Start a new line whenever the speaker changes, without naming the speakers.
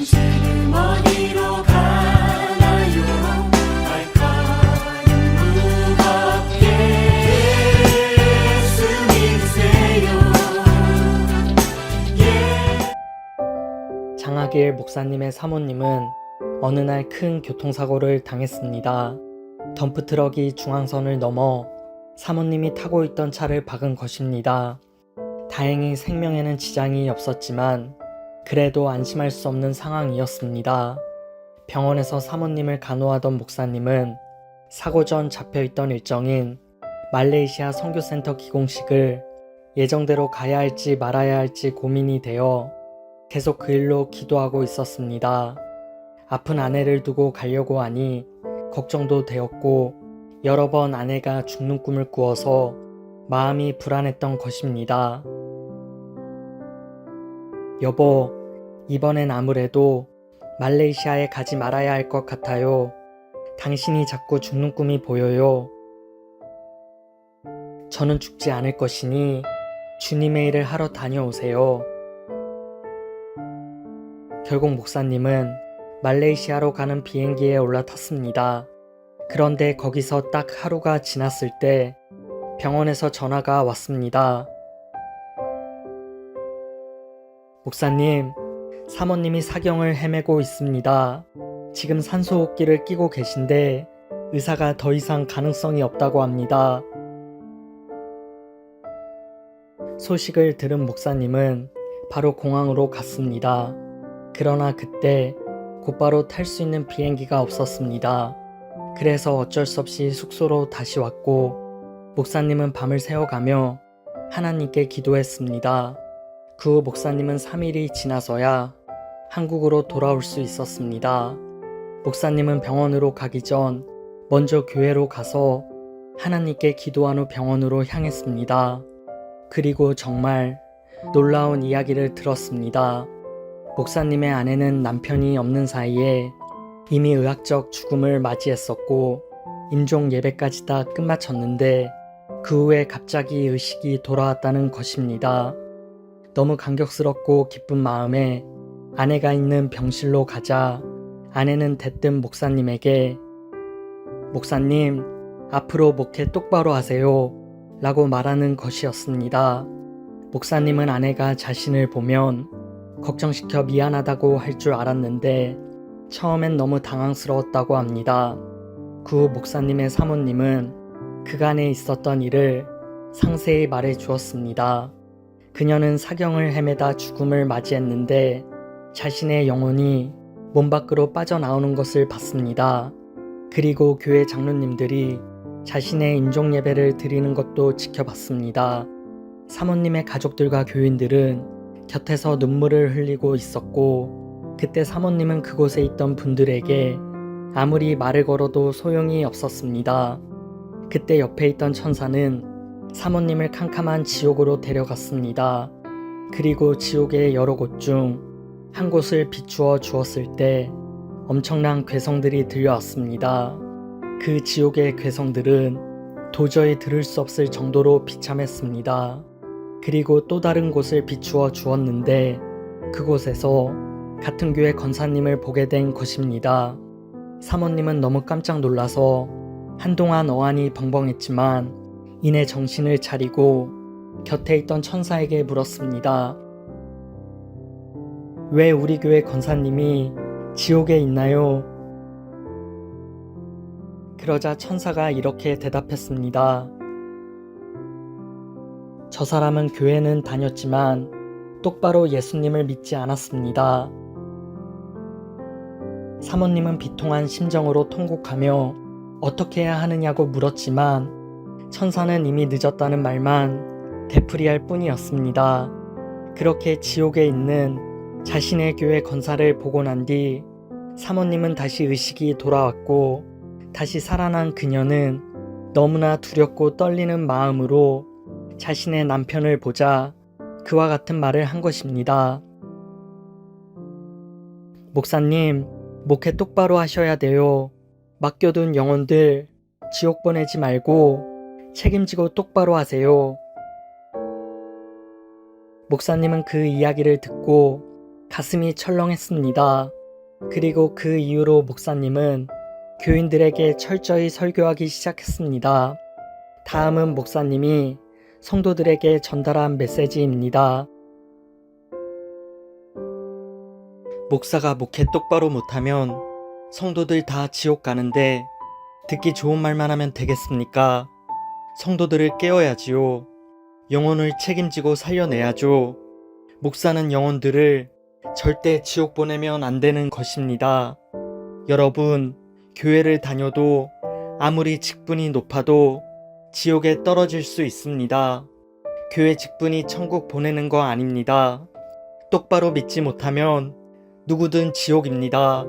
지금 어디로 가나요? 발걸음 무겁게 예수 믿으세요.
장하길 목사님의 사모님은 어느 날 큰 교통사고를 당했습니다. 덤프트럭이 중앙선을 넘어 사모님이 타고 있던 차를 박은 것입니다. 다행히 생명에는 지장이 없었지만 그래도 안심할 수 없는 상황이었습니다. 병원에서 사모님을 간호하던 목사님은 사고 전 잡혀있던 일정인 말레이시아 선교센터 기공식을 예정대로 가야 할지 말아야 할지 고민이 되어 계속 그 일로 기도하고 있었습니다. 아픈 아내를 두고 가려고 하니 걱정도 되었고 여러 번 아내가 죽는 꿈을 꾸어서 마음이 불안했던 것입니다. 여보, 이번엔 아무래도 말레이시아에 가지 말아야 할 것 같아요. 당신이 자꾸 죽는 꿈이 보여요. 저는 죽지 않을 것이니 주님의 일을 하러 다녀오세요. 결국 목사님은 말레이시아로 가는 비행기에 올라탔습니다. 그런데 거기서 딱 하루가 지났을 때 병원에서 전화가 왔습니다. 목사님, 사모님이 사경을 헤매고 있습니다. 지금 산소호흡기를 끼고 계신데 의사가 더 이상 가능성이 없다고 합니다. 소식을 들은 목사님은 바로 공항으로 갔습니다. 그러나 그때 곧바로 탈 수 있는 비행기가 없었습니다. 그래서 어쩔 수 없이 숙소로 다시 왔고 목사님은 밤을 새워가며 하나님께 기도했습니다. 그 후 목사님은 3일이 지나서야 한국으로 돌아올 수 있었습니다. 목사님은 병원으로 가기 전 먼저 교회로 가서 하나님께 기도한 후 병원으로 향했습니다. 그리고 정말 놀라운 이야기를 들었습니다. 목사님의 아내는 남편이 없는 사이에 이미 의학적 죽음을 맞이했었고 임종 예배까지 다 끝마쳤는데 그 후에 갑자기 의식이 돌아왔다는 것입니다. 너무 감격스럽고 기쁜 마음에 아내가 있는 병실로 가자 아내는 대뜸 목사님에게 목사님, 앞으로 목회 똑바로 하세요 라고 말하는 것이었습니다. 목사님은 아내가 자신을 보면 걱정시켜 미안하다고 할 줄 알았는데 처음엔 너무 당황스러웠다고 합니다. 그 후 목사님의 사모님은 그간에 있었던 일을 상세히 말해 주었습니다. 그녀는 사경을 헤매다 죽음을 맞이했는데 자신의 영혼이 몸 밖으로 빠져나오는 것을 봤습니다. 그리고 교회 장로님들이 자신의 임종 예배를 드리는 것도 지켜봤습니다. 사모님의 가족들과 교인들은 곁에서 눈물을 흘리고 있었고 그때 사모님은 그곳에 있던 분들에게 아무리 말을 걸어도 소용이 없었습니다. 그때 옆에 있던 천사는 사모님을 캄캄한 지옥으로 데려갔습니다. 그리고 지옥의 여러 곳 중 한 곳을 비추어 주었을 때 엄청난 괴성들이 들려왔습니다. 그 지옥의 괴성들은 도저히 들을 수 없을 정도로 비참했습니다. 그리고 또 다른 곳을 비추어 주었는데 그곳에서 같은 교회 권사님을 보게 된 것입니다. 사모님은 너무 깜짝 놀라서 한동안 어안이 벙벙했지만 이내 정신을 차리고 곁에 있던 천사에게 물었습니다. 왜 우리 교회 권사님이 지옥에 있나요? 그러자 천사가 이렇게 대답했습니다. 저 사람은 교회는 다녔지만 똑바로 예수님을 믿지 않았습니다. 사모님은 비통한 심정으로 통곡하며 어떻게 해야 하느냐고 물었지만 천사는 이미 늦었다는 말만 되풀이할 뿐이었습니다. 그렇게 지옥에 있는 자신의 교회 권사를 보고 난 뒤 사모님은 다시 의식이 돌아왔고 다시 살아난 그녀는 너무나 두렵고 떨리는 마음으로 자신의 남편을 보자 그와 같은 말을 한 것입니다. 목사님, 목회 똑바로 하셔야 돼요. 맡겨둔 영혼들 지옥 보내지 말고 책임지고 똑바로 하세요. 목사님은 그 이야기를 듣고 가슴이 철렁했습니다. 그리고 그 이후로 목사님은 교인들에게 철저히 설교하기 시작했습니다. 다음은 목사님이 성도들에게 전달한 메시지입니다. 목사가 목회 똑바로 못하면 성도들 다 지옥 가는데 듣기 좋은 말만 하면 되겠습니까? 성도들을 깨워야지요. 영혼을 책임지고 살려내야죠. 목사는 영혼들을 절대 지옥 보내면 안 되는 것입니다. 여러분, 교회를 다녀도 아무리 직분이 높아도 지옥에 떨어질 수 있습니다. 교회 직분이 천국 보내는 거 아닙니다. 똑바로 믿지 못하면 누구든 지옥입니다.